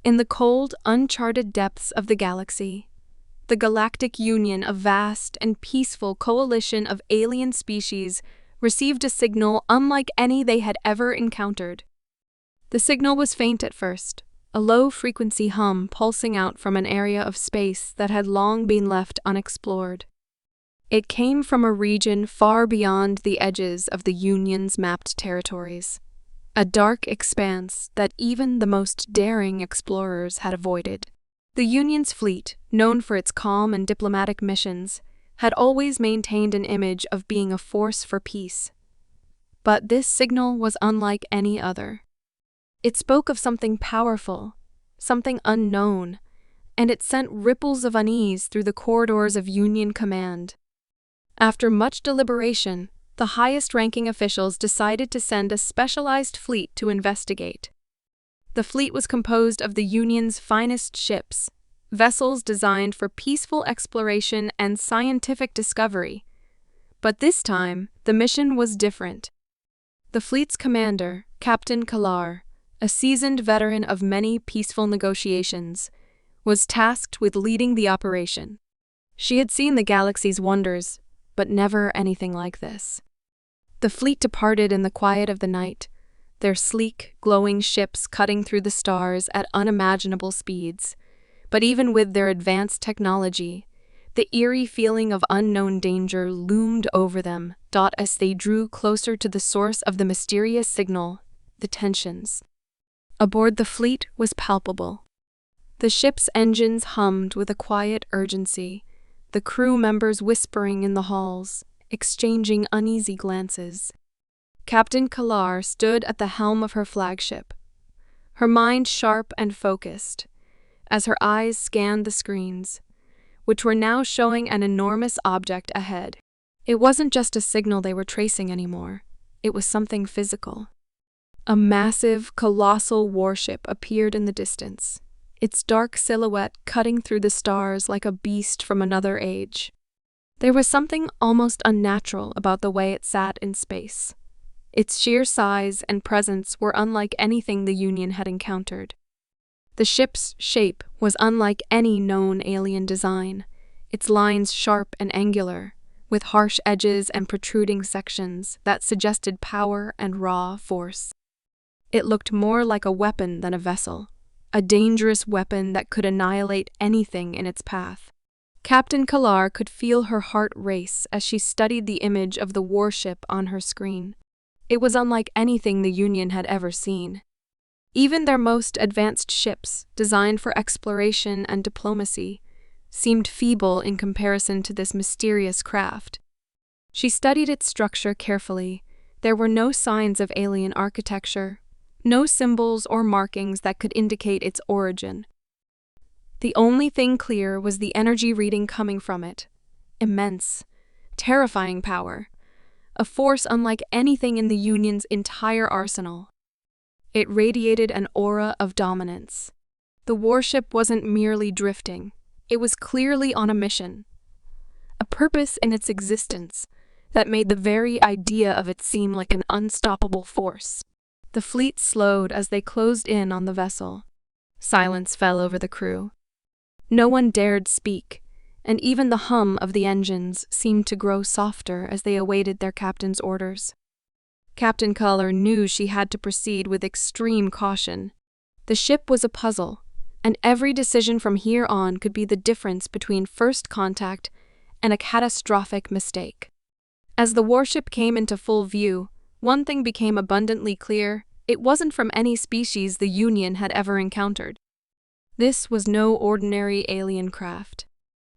In the cold, uncharted depths of the galaxy, the Galactic Union, a vast and peaceful coalition of alien species, received a signal unlike any they had ever encountered. The signal was faint at first, a low-frequency hum pulsing out from an area of space that had long been left unexplored. It came from a region far beyond the edges of the Union's mapped territories, a dark expanse that even the most daring explorers had avoided. The Union's fleet, known for its calm and diplomatic missions, had always maintained an image of being a force for peace. But this signal was unlike any other. It spoke of something powerful, something unknown, and it sent ripples of unease through the corridors of Union command. After much deliberation, the highest-ranking officials decided to send a specialized fleet to investigate. The fleet was composed of the Union's finest ships, vessels designed for peaceful exploration and scientific discovery. But this time, the mission was different. The fleet's commander, Captain Kalar, a seasoned veteran of many peaceful negotiations, was tasked with leading the operation. She had seen the galaxy's wonders, but never anything like this. The fleet departed in the quiet of the night, their sleek, glowing ships cutting through the stars at unimaginable speeds. But even with their advanced technology, the eerie feeling of unknown danger loomed over them, as they drew closer to the source of the mysterious signal, the tensions aboard the fleet was palpable. The ship's engines hummed with a quiet urgency, the crew members whispering in the halls, exchanging uneasy glances. Captain Kalar stood at the helm of her flagship, her mind sharp and focused, as her eyes scanned the screens, which were now showing an enormous object ahead. It wasn't just a signal they were tracing anymore, it was something physical. A massive, colossal warship appeared in the distance, its dark silhouette cutting through the stars like a beast from another age. There was something almost unnatural about the way it sat in space. Its sheer size and presence were unlike anything the Union had encountered. The ship's shape was unlike any known alien design, its lines sharp and angular, with harsh edges and protruding sections that suggested power and raw force. It looked more like a weapon than a vessel, a dangerous weapon that could annihilate anything in its path. Captain Kalar could feel her heart race as she studied the image of the warship on her screen. It was unlike anything the Union had ever seen. Even their most advanced ships, designed for exploration and diplomacy, seemed feeble in comparison to this mysterious craft. She studied its structure carefully. There were no signs of alien architecture, no symbols or markings that could indicate its origin. The only thing clear was the energy reading coming from it. Immense, terrifying power. A force unlike anything in the Union's entire arsenal. It radiated an aura of dominance. The warship wasn't merely drifting. It was clearly on a mission. A purpose in its existence that made the very idea of it seem like an unstoppable force. The fleet slowed as they closed in on the vessel. Silence fell over the crew. No one dared speak, and even the hum of the engines seemed to grow softer as they awaited their captain's orders. Captain Kalar knew she had to proceed with extreme caution. The ship was a puzzle, and every decision from here on could be the difference between first contact and a catastrophic mistake. As the warship came into full view, one thing became abundantly clear: it wasn't from any species the Union had ever encountered. This was no ordinary alien craft.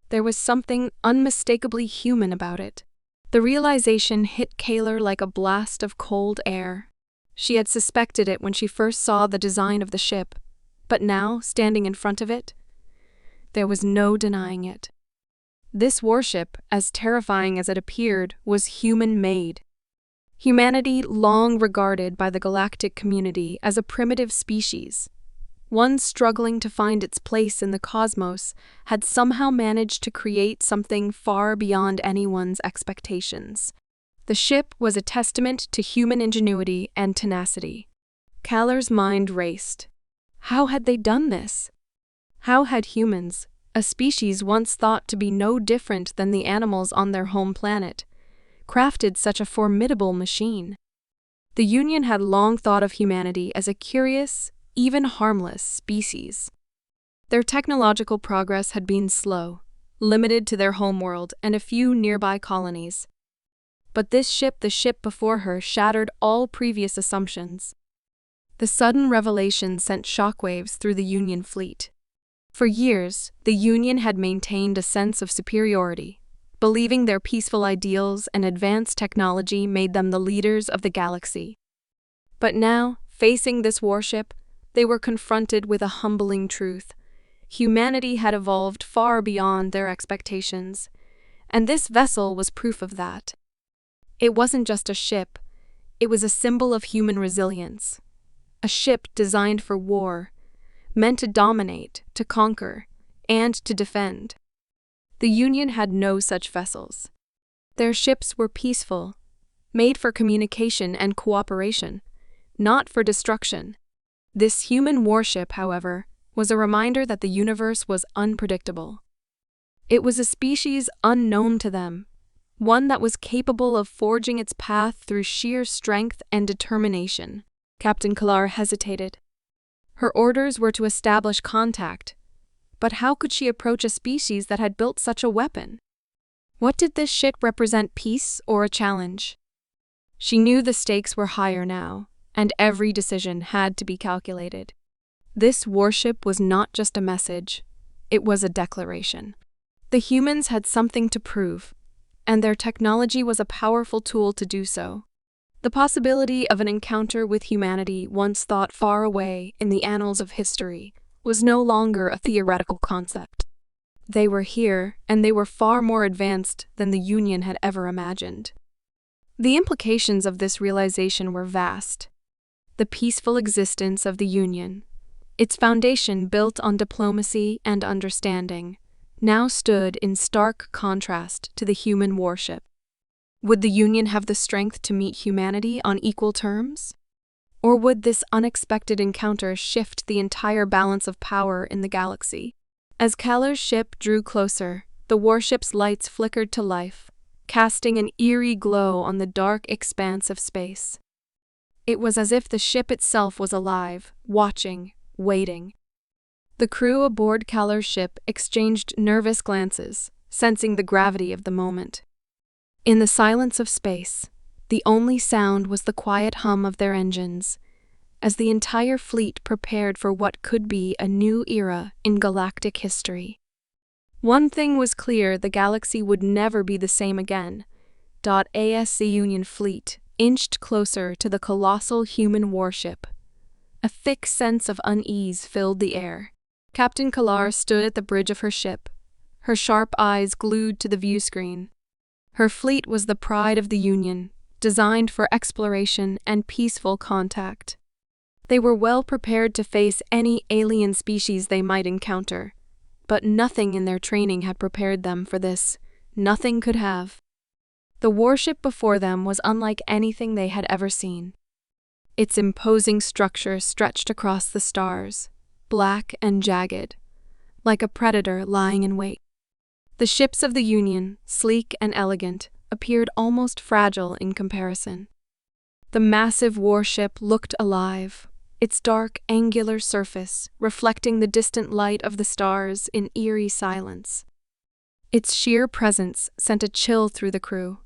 There was something unmistakably human about it. The realization hit Kalar like a blast of cold air. She had suspected it when she first saw the design of the ship, but now, standing in front of it, there was no denying it. This warship, as terrifying as it appeared, was human-made. Humanity, long regarded by the galactic community as a primitive species, one struggling to find its place in the cosmos, had somehow managed to create something far beyond anyone's expectations. The ship was a testament to human ingenuity and tenacity. Kalar's mind raced. How had they done this? How had humans, a species once thought to be no different than the animals on their home planet, crafted such a formidable machine? The Union had long thought of humanity as a curious, even harmless species. Their technological progress had been slow, limited to their homeworld and a few nearby colonies. But this ship, the ship before her, shattered all previous assumptions. The sudden revelation sent shockwaves through the Union fleet. For years, the Union had maintained a sense of superiority, believing their peaceful ideals and advanced technology made them the leaders of the galaxy. But now, facing this warship, they were confronted with a humbling truth. Humanity had evolved far beyond their expectations, and this vessel was proof of that. It wasn't just a ship, it was a symbol of human resilience. A ship designed for war, meant to dominate, to conquer, and to defend. The Union had no such vessels. Their ships were peaceful, made for communication and cooperation, not for destruction. This human warship, however, was a reminder that the universe was unpredictable. It was a species unknown to them, one that was capable of forging its path through sheer strength and determination. Captain Kalar hesitated. Her orders were to establish contact, but how could she approach a species that had built such a weapon? What did this ship represent, peace or a challenge? She knew the stakes were higher now, and every decision had to be calculated. This warship was not just a message, it was a declaration. The humans had something to prove, and their technology was a powerful tool to do so. The possibility of an encounter with humanity, once thought far away in the annals of history, was no longer a theoretical concept. They were here, and they were far more advanced than the Union had ever imagined. The implications of this realization were vast. The peaceful existence of the Union, its foundation built on diplomacy and understanding, now stood in stark contrast to the human warship. Would the Union have the strength to meet humanity on equal terms? Or would this unexpected encounter shift the entire balance of power in the galaxy? As Kalar's ship drew closer, the warship's lights flickered to life, casting an eerie glow on the dark expanse of space. It was as if the ship itself was alive, watching, waiting. The crew aboard Kalar's ship exchanged nervous glances, sensing the gravity of the moment. In the silence of space, the only sound was the quiet hum of their engines, as the entire fleet prepared for what could be a new era in galactic history. One thing was clear: the galaxy would never be the same again. As the Union fleet inched closer to the colossal human warship, a thick sense of unease filled the air. Captain Kalar stood at the bridge of her ship, her sharp eyes glued to the viewscreen. Her fleet was the pride of the Union, designed for exploration and peaceful contact. They were well prepared to face any alien species they might encounter, but nothing in their training had prepared them for this. Nothing could have. The warship before them was unlike anything they had ever seen. Its imposing structure stretched across the stars, black and jagged, like a predator lying in wait. The ships of the Union, sleek and elegant, appeared almost fragile in comparison. The massive warship looked alive, its dark, angular surface reflecting the distant light of the stars in eerie silence. Its sheer presence sent a chill through the crew,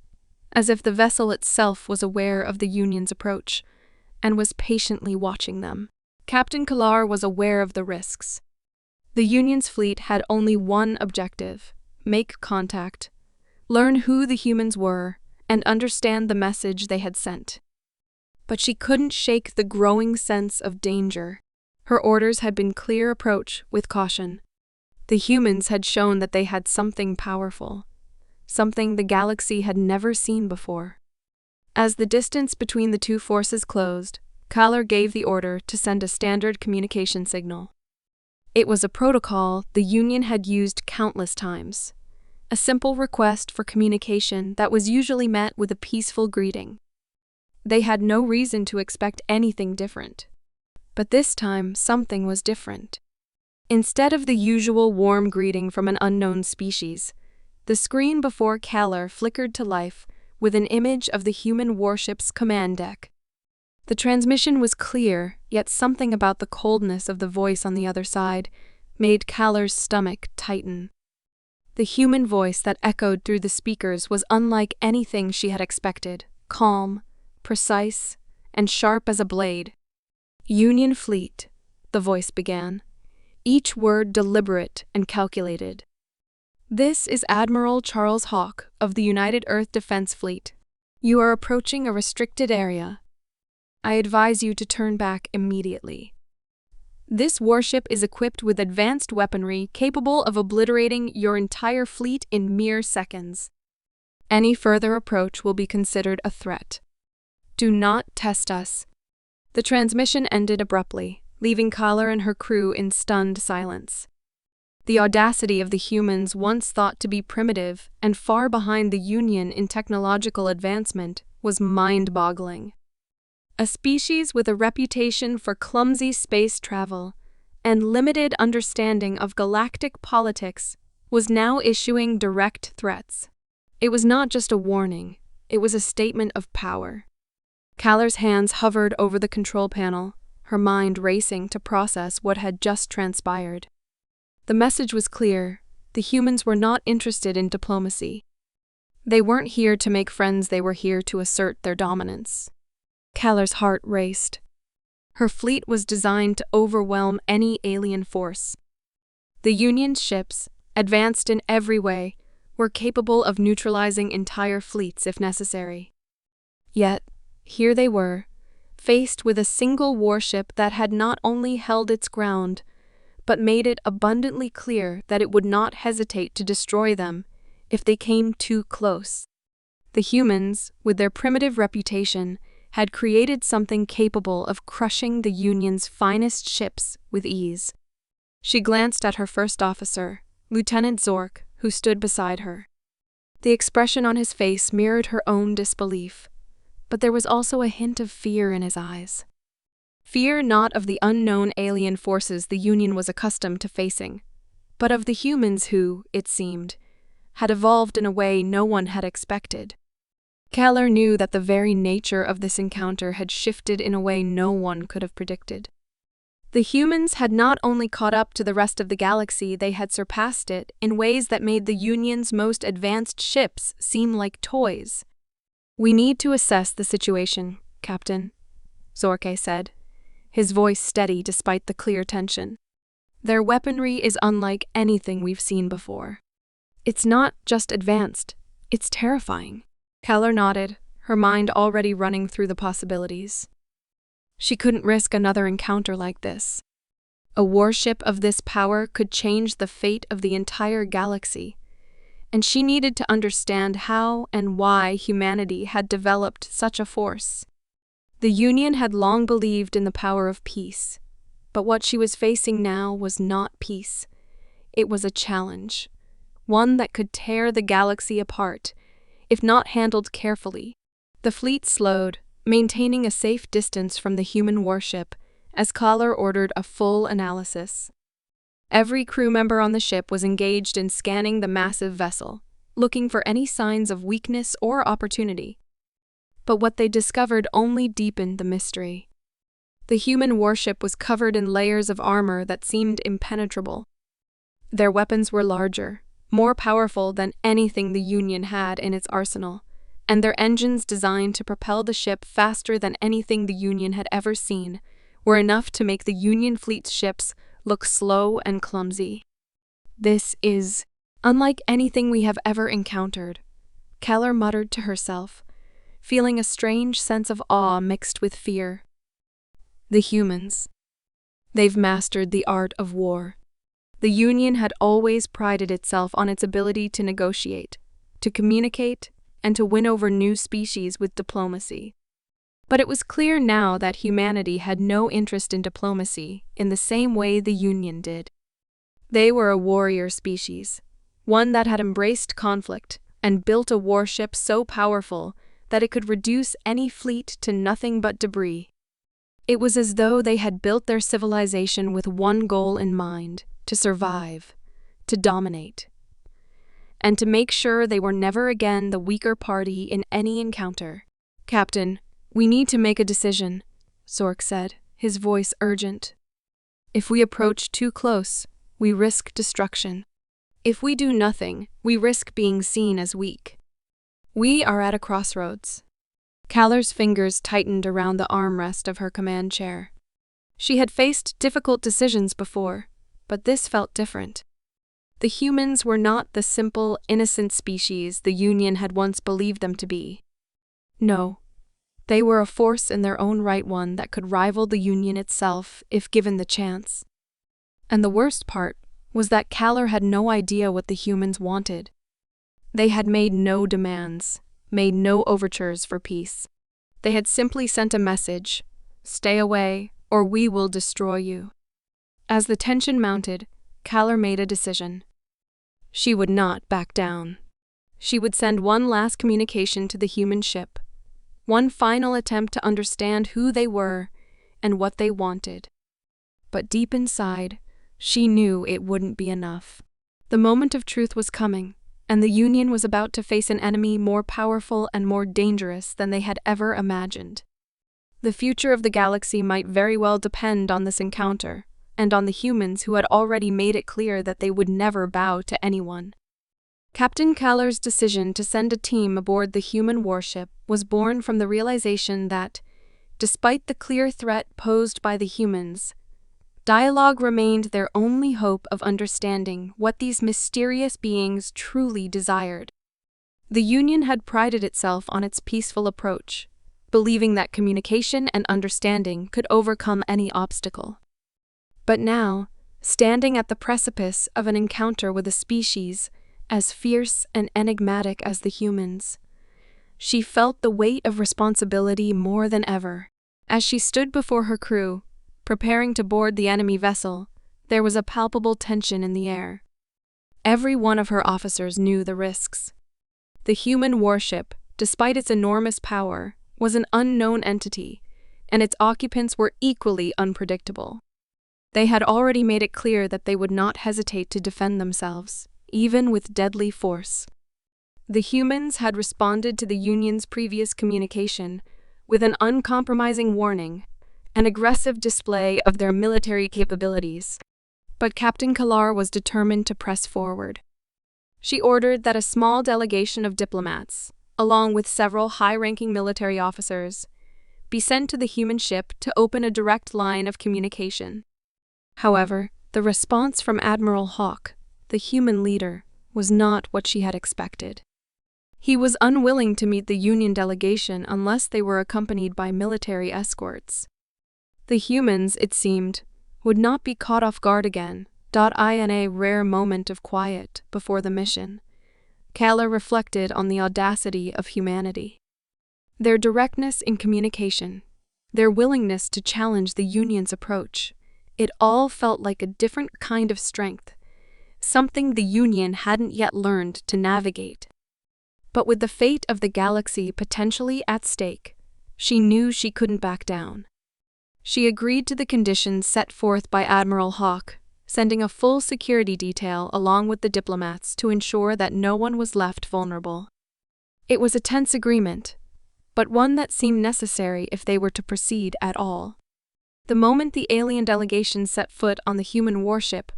as if the vessel itself was aware of the Union's approach and was patiently watching them. Captain Kalar was aware of the risks. The Union's fleet had only one objective: make contact, learn who the humans were, and understand the message they had sent. But she couldn't shake the growing sense of danger. Her orders had been clear: approach with caution. The humans had shown that they had something powerful, something the galaxy had never seen before. As the distance between the two forces closed, Kalar gave the order to send a standard communication signal. It was a protocol the Union had used countless times, a simple request for communication that was usually met with a peaceful greeting. They had no reason to expect anything different. But this time, something was different. Instead of the usual warm greeting from an unknown species, the screen before Kalar flickered to life with an image of the human warship's command deck. The transmission was clear, yet something about the coldness of the voice on the other side made Kalar's stomach tighten. The human voice that echoed through the speakers was unlike anything she had expected, calm, precise, and sharp as a blade. "Union Fleet," the voice began, each word deliberate and calculated. "This is Admiral Charles Hawke of the United Earth Defense Fleet. You are approaching a restricted area. I advise you to turn back immediately. This warship is equipped with advanced weaponry capable of obliterating your entire fleet in mere seconds. Any further approach will be considered a threat. Do not test us." The transmission ended abruptly, leaving Kalar and her crew in stunned silence. The audacity of the humans, once thought to be primitive and far behind the Union in technological advancement, was mind-boggling. A species with a reputation for clumsy space travel and limited understanding of galactic politics was now issuing direct threats. It was not just a warning, it was a statement of power. Kalar's hands hovered over the control panel, her mind racing to process what had just transpired. The message was clear: the humans were not interested in diplomacy. They weren't here to make friends, they were here to assert their dominance. Kalar's heart raced. Her fleet was designed to overwhelm any alien force. The Union's ships, advanced in every way, were capable of neutralizing entire fleets if necessary. Yet, here they were, faced with a single warship that had not only held its ground, but made it abundantly clear that it would not hesitate to destroy them if they came too close. The humans, with their primitive reputation, had created something capable of crushing the Union's finest ships with ease. She glanced at her first officer, Lieutenant Zork, who stood beside her. The expression on his face mirrored her own disbelief, but there was also a hint of fear in his eyes. Fear not of the unknown alien forces the Union was accustomed to facing, but of the humans who, it seemed, had evolved in a way no one had expected. Kalar knew that the very nature of this encounter had shifted in a way no one could have predicted. The humans had not only caught up to the rest of the galaxy, they had surpassed it in ways that made the Union's most advanced ships seem like toys. "We need to assess the situation, Captain," Zorke said, his voice steady despite the clear tension. "Their weaponry is unlike anything we've seen before. It's not just advanced, it's terrifying." Kalar nodded, her mind already running through the possibilities. She couldn't risk another encounter like this. A warship of this power could change the fate of the entire galaxy, and she needed to understand how and why humanity had developed such a force. The Union had long believed in the power of peace, but what she was facing now was not peace. It was a challenge, one that could tear the galaxy apart, if not handled carefully. The fleet slowed, maintaining a safe distance from the human warship, as Kalar ordered a full analysis. Every crew member on the ship was engaged in scanning the massive vessel, looking for any signs of weakness or opportunity. But what they discovered only deepened the mystery. The human warship was covered in layers of armor that seemed impenetrable. Their weapons were larger, more powerful than anything the Union had in its arsenal, and their engines, designed to propel the ship faster than anything the Union had ever seen, were enough to make the Union fleet's ships look slow and clumsy. "This is unlike anything we have ever encountered," Kalar muttered to herself, feeling a strange sense of awe mixed with fear. The humans. They've mastered the art of war. The Union had always prided itself on its ability to negotiate, to communicate, and to win over new species with diplomacy. But it was clear now that humanity had no interest in diplomacy in the same way the Union did. They were a warrior species, one that had embraced conflict and built a warship so powerful that it could reduce any fleet to nothing but debris. It was as though they had built their civilization with one goal in mind: to survive, to dominate, and to make sure they were never again the weaker party in any encounter. "Captain, we need to make a decision," Zork said, his voice urgent. "If we approach too close, we risk destruction. If we do nothing, we risk being seen as weak. We are at a crossroads." Kaller's fingers tightened around the armrest of her command chair. She had faced difficult decisions before, but this felt different. The humans were not the simple, innocent species the Union had once believed them to be. No, they were a force in their own right, one that could rival the Union itself if given the chance. And the worst part was that Kaller had no idea what the humans wanted. They had made no demands, made no overtures for peace. They had simply sent a message: "Stay away, or we will destroy you." As the tension mounted, Kaller made a decision. She would not back down. She would send one last communication to the human ship, one final attempt to understand who they were and what they wanted. But deep inside, she knew it wouldn't be enough. The moment of truth was coming, and the Union was about to face an enemy more powerful and more dangerous than they had ever imagined. The future of the galaxy might very well depend on this encounter, and on the humans who had already made it clear that they would never bow to anyone. Captain Kaller's decision to send a team aboard the human warship was born from the realization that, despite the clear threat posed by the humans, dialogue remained their only hope of understanding what these mysterious beings truly desired. The Union had prided itself on its peaceful approach, believing that communication and understanding could overcome any obstacle. But now, standing at the precipice of an encounter with a species as fierce and enigmatic as the humans, she felt the weight of responsibility more than ever. As she stood before her crew, preparing to board the enemy vessel, there was a palpable tension in the air. Every one of her officers knew the risks. The human warship, despite its enormous power, was an unknown entity, and its occupants were equally unpredictable. They had already made it clear that they would not hesitate to defend themselves, even with deadly force. The humans had responded to the Union's previous communication with an uncompromising warning, an aggressive display of their military capabilities. But Captain Kaller was determined to press forward. She ordered that a small delegation of diplomats, along with several high-ranking military officers, be sent to the human ship to open a direct line of communication. However, the response from Admiral Hawk, the human leader, was not what she had expected. He was unwilling to meet the Union delegation unless they were accompanied by military escorts. The humans, it seemed, would not be caught off guard again. In a rare moment of quiet before the mission, Kaller reflected on the audacity of humanity. Their directness in communication, their willingness to challenge the Union's approach, it all felt like a different kind of strength, something the Union hadn't yet learned to navigate. But with the fate of the galaxy potentially at stake, she knew she couldn't back down. She agreed to the conditions set forth by Admiral Hawk, sending a full security detail along with the diplomats to ensure that no one was left vulnerable. It was a tense agreement, but one that seemed necessary if they were to proceed at all. The moment the alien delegation set foot on the human warship,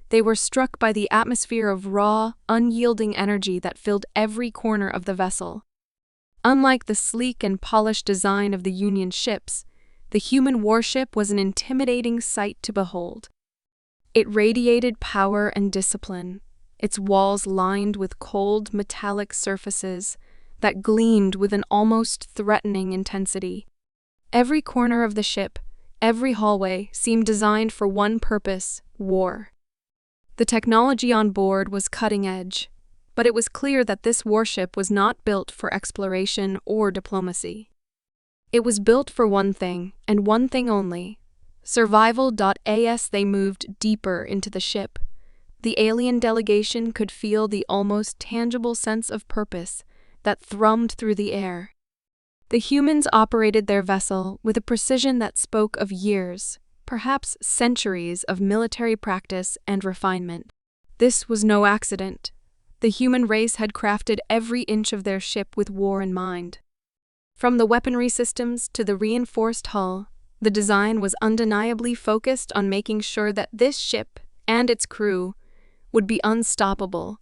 they were struck by the atmosphere of raw, unyielding energy that filled every corner of the vessel. Unlike the sleek and polished design of the Union ships, the human warship was an intimidating sight to behold. It radiated power and discipline, its walls lined with cold, metallic surfaces that gleamed with an almost threatening intensity. Every corner of the ship, every hallway, seemed designed for one purpose: war. The technology on board was cutting edge, but it was clear that this warship was not built for exploration or diplomacy. It was built for one thing, and one thing only: survival. As they moved deeper into the ship, the alien delegation could feel the almost tangible sense of purpose that thrummed through the air. The humans operated their vessel with a precision that spoke of years, perhaps centuries of military practice and refinement. This was no accident. The human race had crafted every inch of their ship with war in mind. From the weaponry systems to the reinforced hull, the design was undeniably focused on making sure that this ship and its crew would be unstoppable.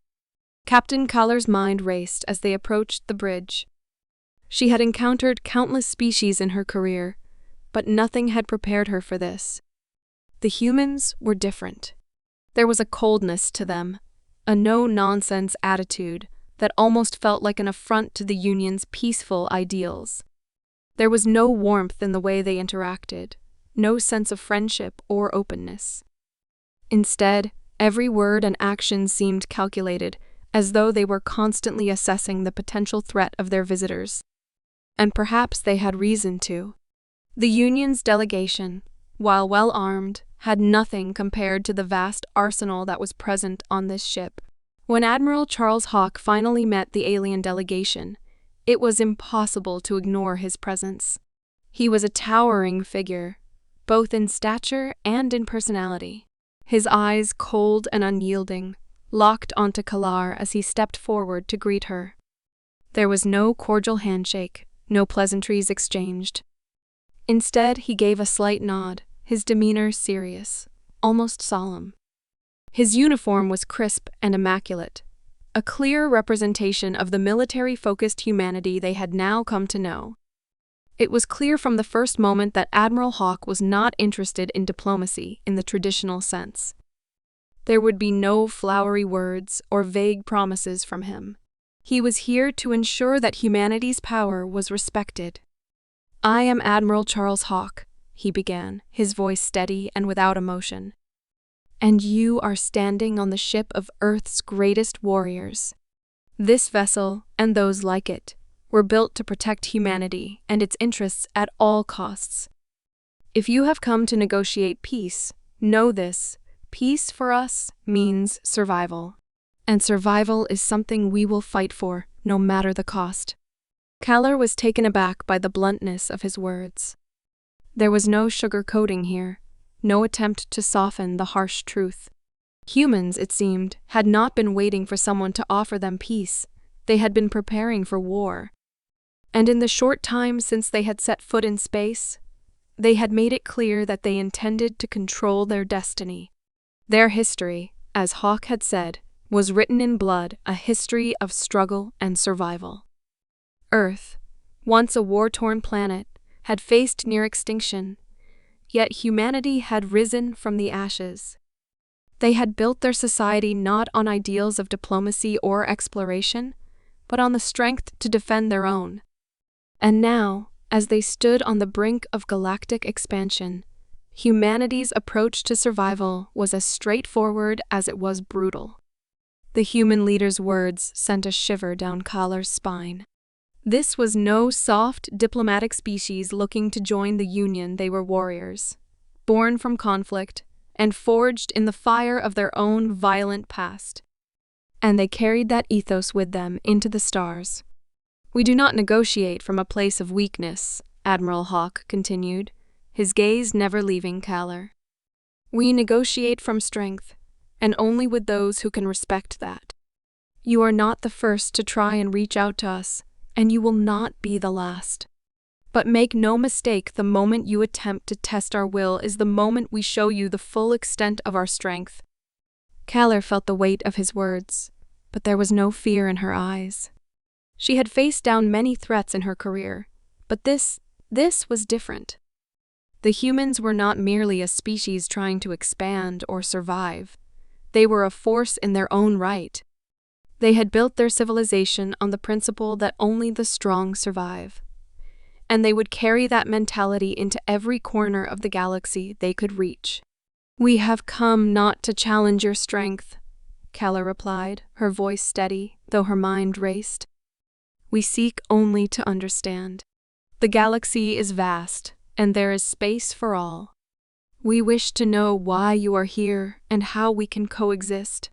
Captain Kaller's mind raced as they approached the bridge. She had encountered countless species in her career, but nothing had prepared her for this. The humans were different. There was a coldness to them, a no-nonsense attitude that almost felt like an affront to the Union's peaceful ideals. There was no warmth in the way they interacted, no sense of friendship or openness. Instead, every word and action seemed calculated, as though they were constantly assessing the potential threat of their visitors. And perhaps they had reason to. The Union's delegation, while well-armed, had nothing compared to the vast arsenal that was present on this ship. When Admiral Charles Hawke finally met the alien delegation, it was impossible to ignore his presence. He was a towering figure, both in stature and in personality. His eyes, cold and unyielding, locked onto Kalar as he stepped forward to greet her. There was no cordial handshake, no pleasantries exchanged. Instead, he gave a slight nod, his demeanor serious, almost solemn. His uniform was crisp and immaculate, a clear representation of the military-focused humanity they had now come to know. It was clear from the first moment that Admiral Hawke was not interested in diplomacy in the traditional sense. There would be no flowery words or vague promises from him. He was here to ensure that humanity's power was respected. "I am Admiral Charles Hawke," he began, his voice steady and without emotion. "And you are standing on the ship of Earth's greatest warriors. This vessel, and those like it, were built to protect humanity and its interests at all costs. If you have come to negotiate peace, know this: peace for us means survival. And survival is something we will fight for, no matter the cost." Kalar was taken aback by the bluntness of his words. There was no sugar-coating here, no attempt to soften the harsh truth. Humans, it seemed, had not been waiting for someone to offer them peace. They had been preparing for war. And in the short time since they had set foot in space, they had made it clear that they intended to control their destiny. Their history, as Hawke had said, was written in blood, a history of struggle and survival. Earth, once a war-torn planet, had faced near extinction, yet humanity had risen from the ashes. They had built their society not on ideals of diplomacy or exploration, but on the strength to defend their own. And now, as they stood on the brink of galactic expansion, humanity's approach to survival was as straightforward as it was brutal. The human leader's words sent a shiver down Kalar's spine. This was no soft, diplomatic species looking to join the Union. They were warriors, born from conflict and forged in the fire of their own violent past. And they carried that ethos with them into the stars. "We do not negotiate from a place of weakness," Admiral Hawke continued, his gaze never leaving Kalar. "We negotiate from strength, and only with those who can respect that. You are not the first to try and reach out to us, and you will not be the last. But make no mistake, the moment you attempt to test our will is the moment we show you the full extent of our strength." Kalar felt the weight of his words, but there was no fear in her eyes. She had faced down many threats in her career, but this was different. The humans were not merely a species trying to expand or survive. They were a force in their own right. They had built their civilization on the principle that only the strong survive. And they would carry that mentality into every corner of the galaxy they could reach. "We have come not to challenge your strength," Kalar replied, her voice steady, though her mind raced. "We seek only to understand. The galaxy is vast, and there is space for all. We wish to know why you are here and how we can coexist."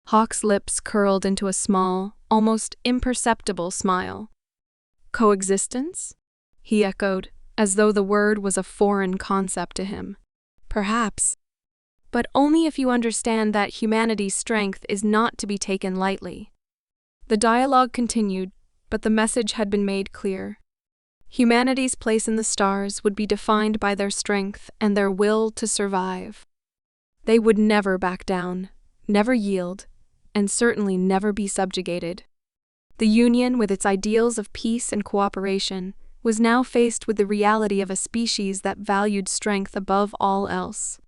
Hawke's lips curled into a small, almost imperceptible smile. "Coexistence? he echoed, as though the word was a foreign concept to him. Perhaps. But only if you understand that humanity's strength is not to be taken lightly. The dialogue continued, but the message had been made clear. Humanity's place in the stars would be defined by their strength and their will to survive. They would never back down, never yield, and certainly never be subjugated. The Union, with its ideals of peace and cooperation, was now faced with the reality of a species that valued strength above all else.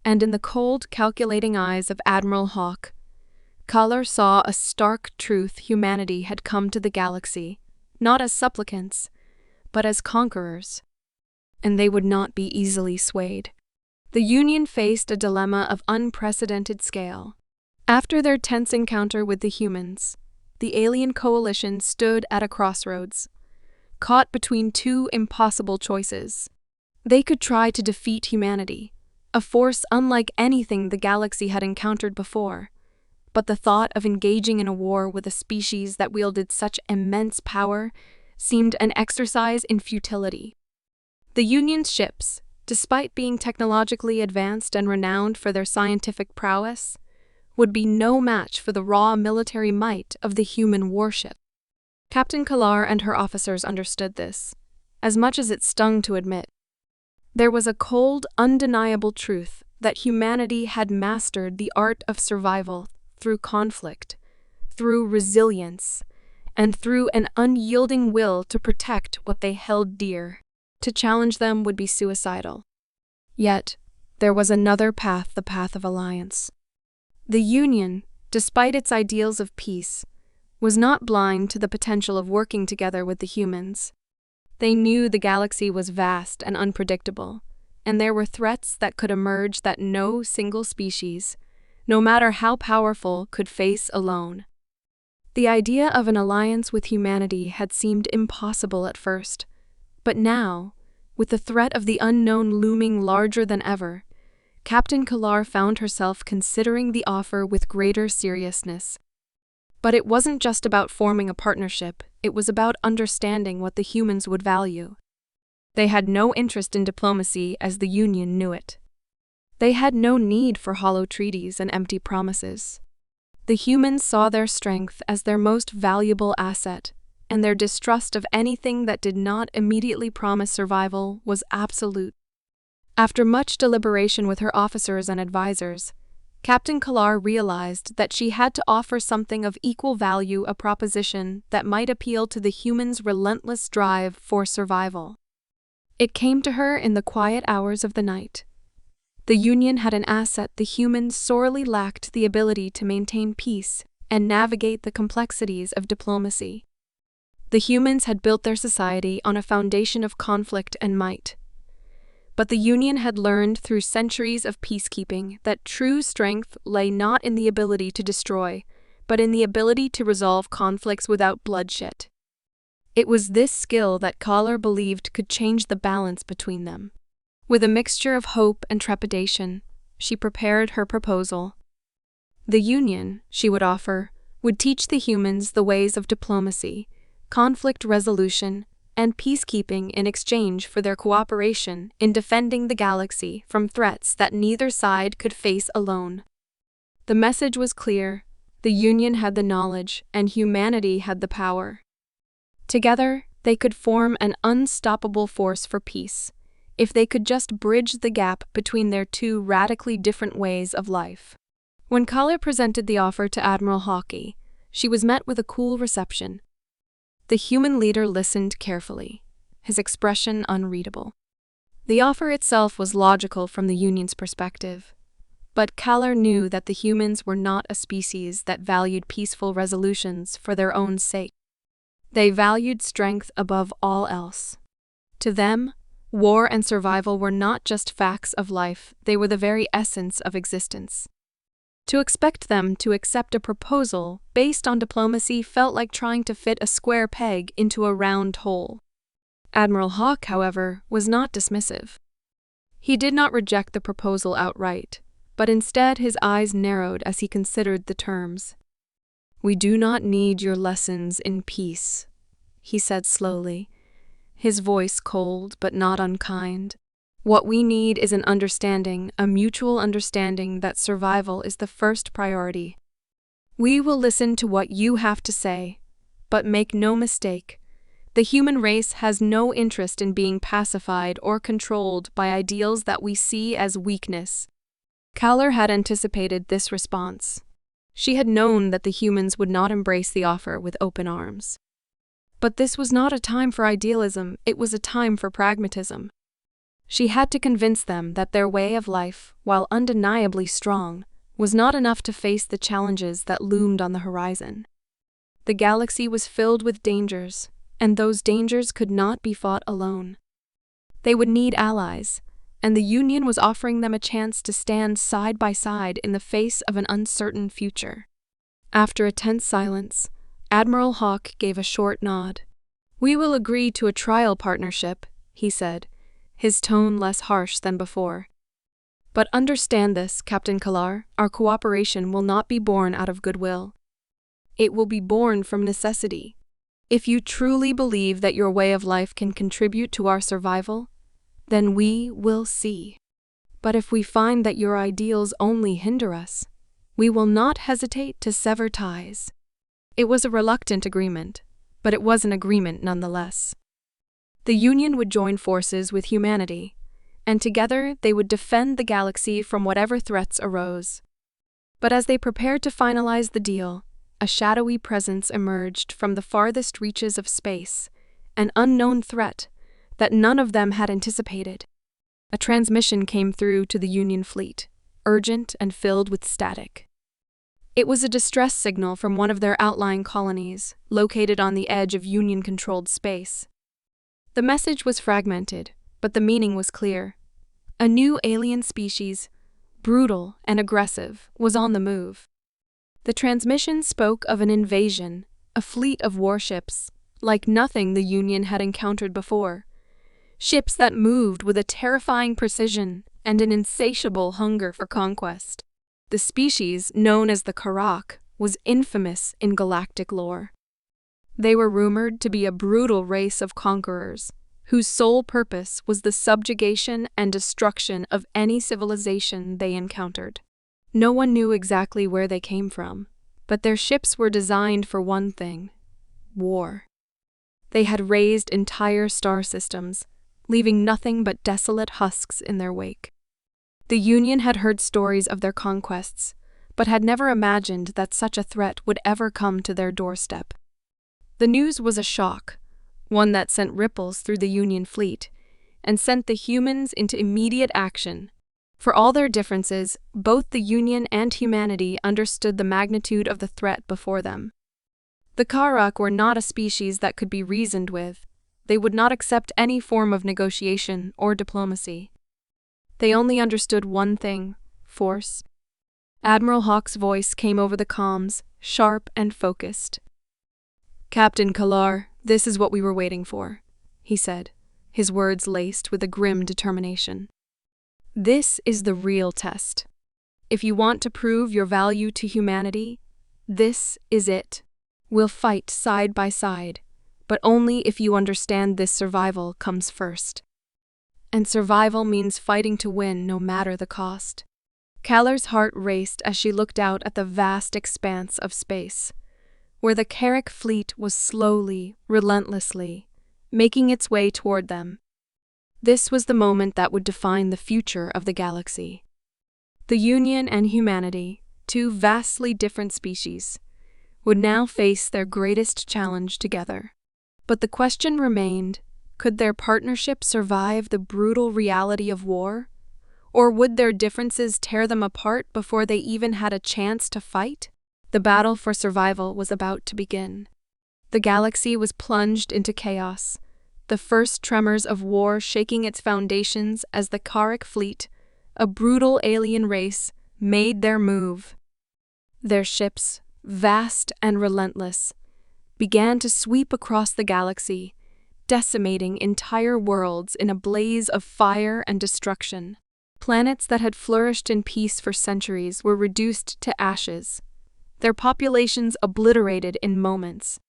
And in the cold, calculating eyes of Admiral Hawke, Kalar saw a stark truth: humanity had come to the galaxy, not as supplicants, but as conquerors. And they would not be easily swayed. The Union faced a dilemma of unprecedented scale. After their tense encounter with the humans, the alien coalition stood at a crossroads, caught between two impossible choices. They could try to defeat humanity, a force unlike anything the galaxy had encountered before, but the thought of engaging in a war with a species that wielded such immense power seemed an exercise in futility. The Union's ships, despite being technologically advanced and renowned for their scientific prowess, would be no match for the raw military might of the human warship. Captain Kalar and her officers understood this, as much as it stung to admit. There was a cold, undeniable truth that humanity had mastered the art of survival through conflict, through resilience, and through an unyielding will to protect what they held dear. To challenge them would be suicidal. Yet, there was another path, the path of alliance. The Union, despite its ideals of peace, was not blind to the potential of working together with the humans. They knew the galaxy was vast and unpredictable, and there were threats that could emerge that no single species, no matter how powerful, could face alone. The idea of an alliance with humanity had seemed impossible at first, but now, with the threat of the unknown looming larger than ever, Captain Kalar found herself considering the offer with greater seriousness. But it wasn't just about forming a partnership, it was about understanding what the humans would value. They had no interest in diplomacy as the Union knew it. They had no need for hollow treaties and empty promises. The humans saw their strength as their most valuable asset, and their distrust of anything that did not immediately promise survival was absolute. After much deliberation with her officers and advisors, Captain Kalar realized that she had to offer something of equal value, a proposition that might appeal to the humans' relentless drive for survival. It came to her in the quiet hours of the night. The Union had an asset the humans sorely lacked: the ability to maintain peace and navigate the complexities of diplomacy. The humans had built their society on a foundation of conflict and might. But the Union had learned through centuries of peacekeeping that true strength lay not in the ability to destroy, but in the ability to resolve conflicts without bloodshed. It was this skill that Kalar believed could change the balance between them. With a mixture of hope and trepidation, she prepared her proposal. The Union, she would offer, would teach the humans the ways of diplomacy, conflict resolution, and peacekeeping in exchange for their cooperation in defending the galaxy from threats that neither side could face alone. The message was clear: the Union had the knowledge, and humanity had the power. Together, they could form an unstoppable force for peace, if they could just bridge the gap between their two radically different ways of life. When Kalar presented the offer to Admiral Hawke, she was met with a cool reception. The human leader listened carefully, his expression unreadable. The offer itself was logical from the Union's perspective, but Kalar knew that the humans were not a species that valued peaceful resolutions for their own sake. They valued strength above all else. To them, war and survival were not just facts of life, they were the very essence of existence. To expect them to accept a proposal based on diplomacy felt like trying to fit a square peg into a round hole. Admiral Hawke, however, was not dismissive. He did not reject the proposal outright, but instead his eyes narrowed as he considered the terms. "We do not need your lessons in peace," he said slowly, his voice cold but not unkind. "What we need is an understanding, a mutual understanding that survival is the first priority. We will listen to what you have to say, but make no mistake, the human race has no interest in being pacified or controlled by ideals that we see as weakness." Kaller had anticipated this response. She had known that the humans would not embrace the offer with open arms. But this was not a time for idealism, it was a time for pragmatism. She had to convince them that their way of life, while undeniably strong, was not enough to face the challenges that loomed on the horizon. The galaxy was filled with dangers, and those dangers could not be fought alone. They would need allies, and the Union was offering them a chance to stand side by side in the face of an uncertain future. After a tense silence, Admiral Hawk gave a short nod. "We will agree to a trial partnership," he said, his tone less harsh than before. "But understand this, Captain Kalar, our cooperation will not be born out of goodwill. It will be born from necessity. If you truly believe that your way of life can contribute to our survival, then we will see. But if we find that your ideals only hinder us, we will not hesitate to sever ties." It was a reluctant agreement, but it was an agreement nonetheless. The Union would join forces with humanity, and together they would defend the galaxy from whatever threats arose. But as they prepared to finalize the deal, a shadowy presence emerged from the farthest reaches of space, an unknown threat that none of them had anticipated. A transmission came through to the Union fleet, urgent and filled with static. It was a distress signal from one of their outlying colonies, located on the edge of Union-controlled space. The message was fragmented, but the meaning was clear. A new alien species, brutal and aggressive, was on the move. The transmission spoke of an invasion, a fleet of warships, like nothing the Union had encountered before. Ships that moved with a terrifying precision and an insatiable hunger for conquest. The species, known as the Karak, was infamous in galactic lore. They were rumored to be a brutal race of conquerors, whose sole purpose was the subjugation and destruction of any civilization they encountered. No one knew exactly where they came from, but their ships were designed for one thing: war. They had razed entire star systems, leaving nothing but desolate husks in their wake. The Union had heard stories of their conquests, but had never imagined that such a threat would ever come to their doorstep. The news was a shock, one that sent ripples through the Union fleet, and sent the humans into immediate action. For all their differences, both the Union and humanity understood the magnitude of the threat before them. The Karak were not a species that could be reasoned with. They would not accept any form of negotiation or diplomacy. They only understood one thing: force. Admiral Hawk's voice came over the comms, sharp and focused. "Captain Kalar, this is what we were waiting for," he said, his words laced with a grim determination. "This is the real test. If you want to prove your value to humanity, this is it. We'll fight side by side, but only if you understand this survival comes first. And survival means fighting to win no matter the cost." Kaller's heart raced as she looked out at the vast expanse of space, where the Karak fleet was slowly, relentlessly, making its way toward them. This was the moment that would define the future of the galaxy. The Union and humanity, two vastly different species, would now face their greatest challenge together. But the question remained: could their partnership survive the brutal reality of war? Or would their differences tear them apart before they even had a chance to fight? The battle for survival was about to begin. The galaxy was plunged into chaos, the first tremors of war shaking its foundations as the Karak fleet, a brutal alien race, made their move. Their ships, vast and relentless, began to sweep across the galaxy, decimating entire worlds in a blaze of fire and destruction. Planets that had flourished in peace for centuries were reduced to ashes, their populations obliterated in moments.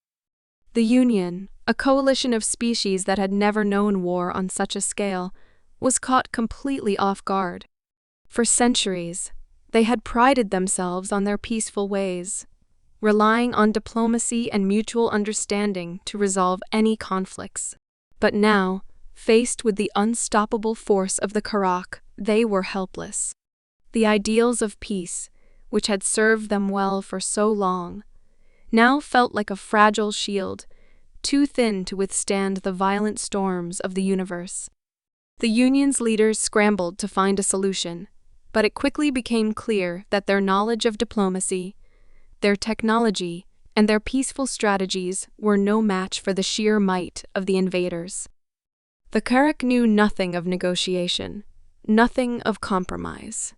The The Union, a coalition of species that had never known war on such a scale, was caught completely off guard. For centuries, they had prided themselves on their peaceful ways, relying on diplomacy and mutual understanding to resolve any conflicts. But now, faced with the unstoppable force of the Karak, they were helpless. The ideals of peace, which had served them well for so long, now felt like a fragile shield, too thin to withstand the violent storms of the universe. The Union's leaders scrambled to find a solution, but it quickly became clear that their knowledge of diplomacy, their technology, and their peaceful strategies were no match for the sheer might of the invaders. The Karak knew nothing of negotiation, nothing of compromise.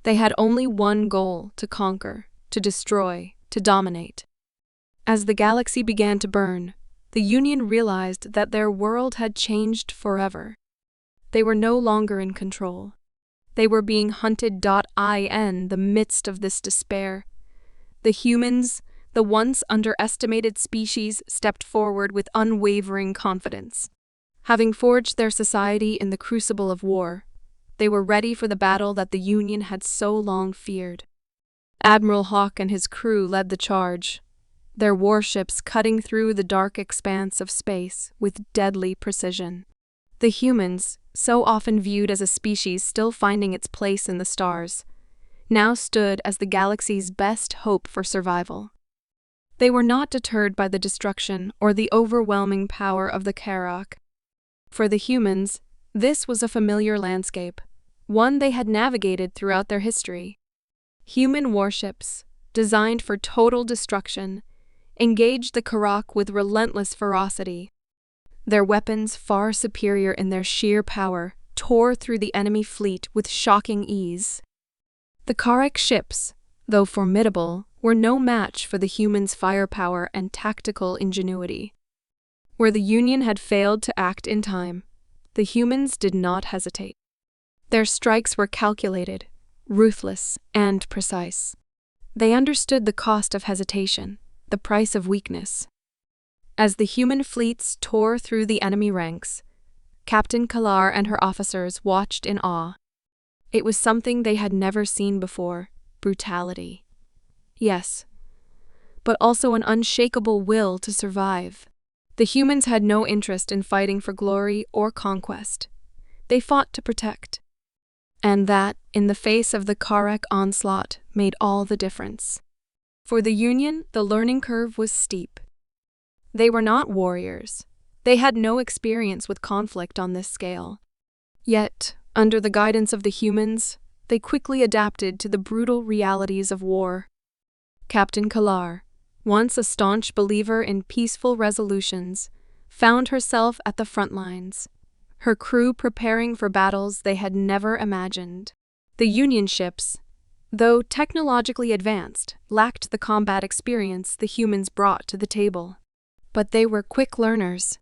They had only one goal: to conquer, to destroy, to dominate. As the galaxy began to burn, the Union realized that their world had changed forever. They were no longer in control. They were being hunted. In the midst of this despair, the humans, the once underestimated species, stepped forward with unwavering confidence. Having forged their society in the crucible of war, they were ready for the battle that the Union had so long feared. Admiral Hawk and his crew led the charge, their warships cutting through the dark expanse of space with deadly precision. The humans, so often viewed as a species still finding its place in the stars, now stood as the galaxy's best hope for survival. They were not deterred by the destruction or the overwhelming power of the Karak. For the humans, this was a familiar landscape, one they had navigated throughout their history. Human warships, designed for total destruction, engaged the Karak with relentless ferocity. Their weapons, far superior in their sheer power, tore through the enemy fleet with shocking ease. The Karak ships, though formidable, were no match for the humans' firepower and tactical ingenuity. Where the Union had failed to act in time, the humans did not hesitate. Their strikes were calculated, ruthless, and precise. They understood the cost of hesitation, the price of weakness. As the human fleets tore through the enemy ranks, Captain Kalar and her officers watched in awe. It was something they had never seen before: brutality. Yes, but also an unshakable will to survive. The humans had no interest in fighting for glory or conquest. They fought to protect. And that, in the face of the Karak onslaught, made all the difference. For the Union, the learning curve was steep. They were not warriors. They had no experience with conflict on this scale. Yet, under the guidance of the humans, they quickly adapted to the brutal realities of war. Captain Kalar, once a staunch believer in peaceful resolutions, found herself at the front lines, her crew preparing for battles they had never imagined. The Union ships, though technologically advanced, lacked the combat experience the humans brought to the table. But they were quick learners.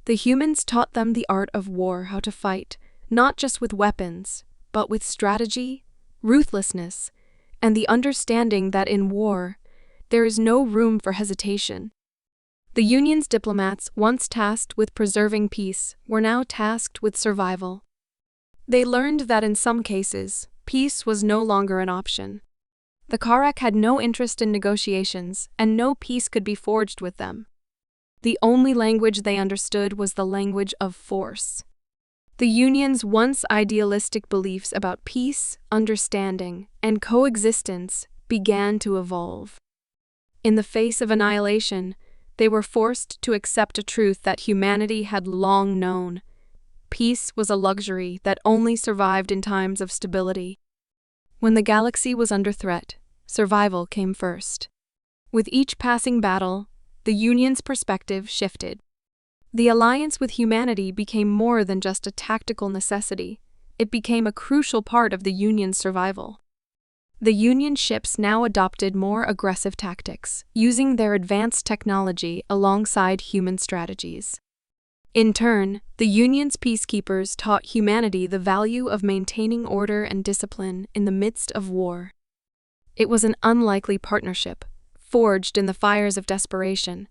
The humans taught them the art of war, how to fight, not just with weapons, but with strategy, ruthlessness, and the understanding that in war, there is no room for hesitation. The Union's diplomats, once tasked with preserving peace, were now tasked with survival. They learned that in some cases, peace was no longer an option. The Karak had no interest in negotiations, and no peace could be forged with them. The only language they understood was the language of force. The Union's once idealistic beliefs about peace, understanding, and coexistence began to evolve. In the face of annihilation, they were forced to accept a truth that humanity had long known: peace was a luxury that only survived in times of stability. When the galaxy was under threat, survival came first. With each passing battle, the Union's perspective shifted. The alliance with humanity became more than just a tactical necessity. It became a crucial part of the Union's survival. The Union ships now adopted more aggressive tactics, using their advanced technology alongside human strategies. In turn, the Union's peacekeepers taught humanity the value of maintaining order and discipline in the midst of war. It was an unlikely partnership, forged in the fires of desperation,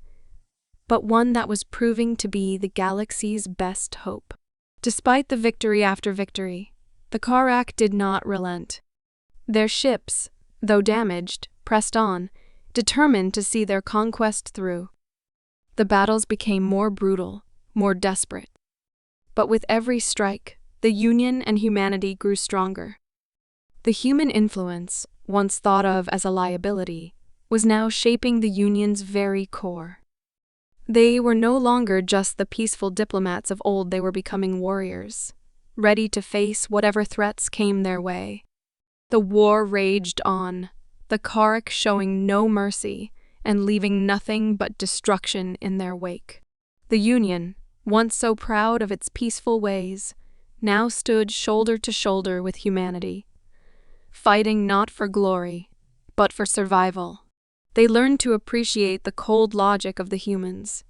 but one that was proving to be the galaxy's best hope. Despite the victory after victory, the Karak did not relent. Their ships, though damaged, pressed on, determined to see their conquest through. The battles became more brutal, more desperate. But with every strike, the Union and humanity grew stronger. The human influence, once thought of as a liability, was now shaping the Union's very core. They were no longer just the peaceful diplomats of old, they were becoming warriors, ready to face whatever threats came their way. The war raged on, the Karak showing no mercy and leaving nothing but destruction in their wake. The Union, once so proud of its peaceful ways, now stood shoulder to shoulder with humanity, fighting not for glory, but for survival. They learned to appreciate the cold logic of the humans,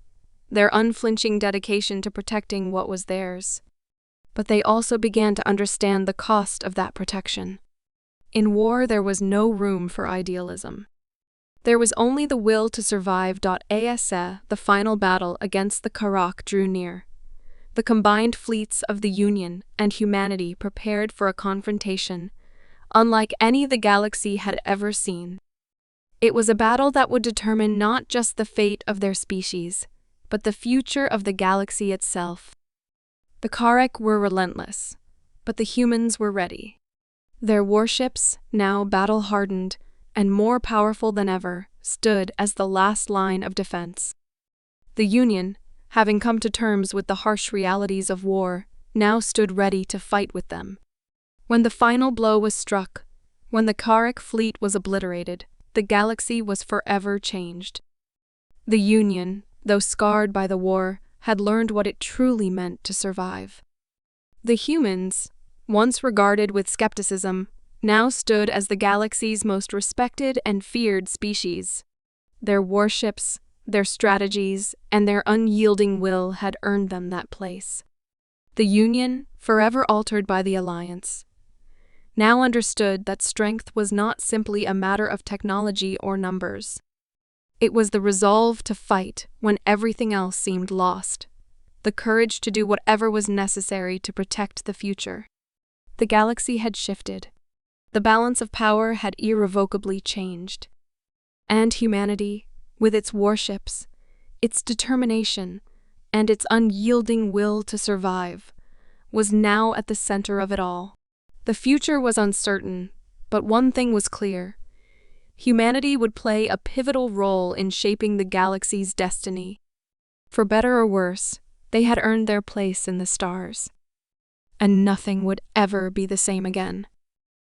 their unflinching dedication to protecting what was theirs. But they also began to understand the cost of that protection. In war, there was no room for idealism. There was only the will to survive. The final battle against the Karak drew near. The combined fleets of the Union and humanity prepared for a confrontation, unlike any the galaxy had ever seen. It was a battle that would determine not just the fate of their species, but the future of the galaxy itself. The Karak were relentless, but the humans were ready. Their warships, now battle-hardened and more powerful than ever, stood as the last line of defense. The Union, having come to terms with the harsh realities of war, now stood ready to fight with them. When the final blow was struck, when the Karak fleet was obliterated, the galaxy was forever changed. The Union, though scarred by the war, had learned what it truly meant to survive. The humans, once regarded with skepticism, now stood as the galaxy's most respected and feared species. Their warships, their strategies, and their unyielding will had earned them that place. The Union, forever altered by the Alliance, now understood that strength was not simply a matter of technology or numbers. It was the resolve to fight when everything else seemed lost, the courage to do whatever was necessary to protect the future. The galaxy had shifted. The balance of power had irrevocably changed. And humanity, with its warships, its determination, and its unyielding will to survive, was now at the center of it all. The future was uncertain, but one thing was clear. Humanity would play a pivotal role in shaping the galaxy's destiny. For better or worse, they had earned their place in the stars. And nothing would ever be the same again.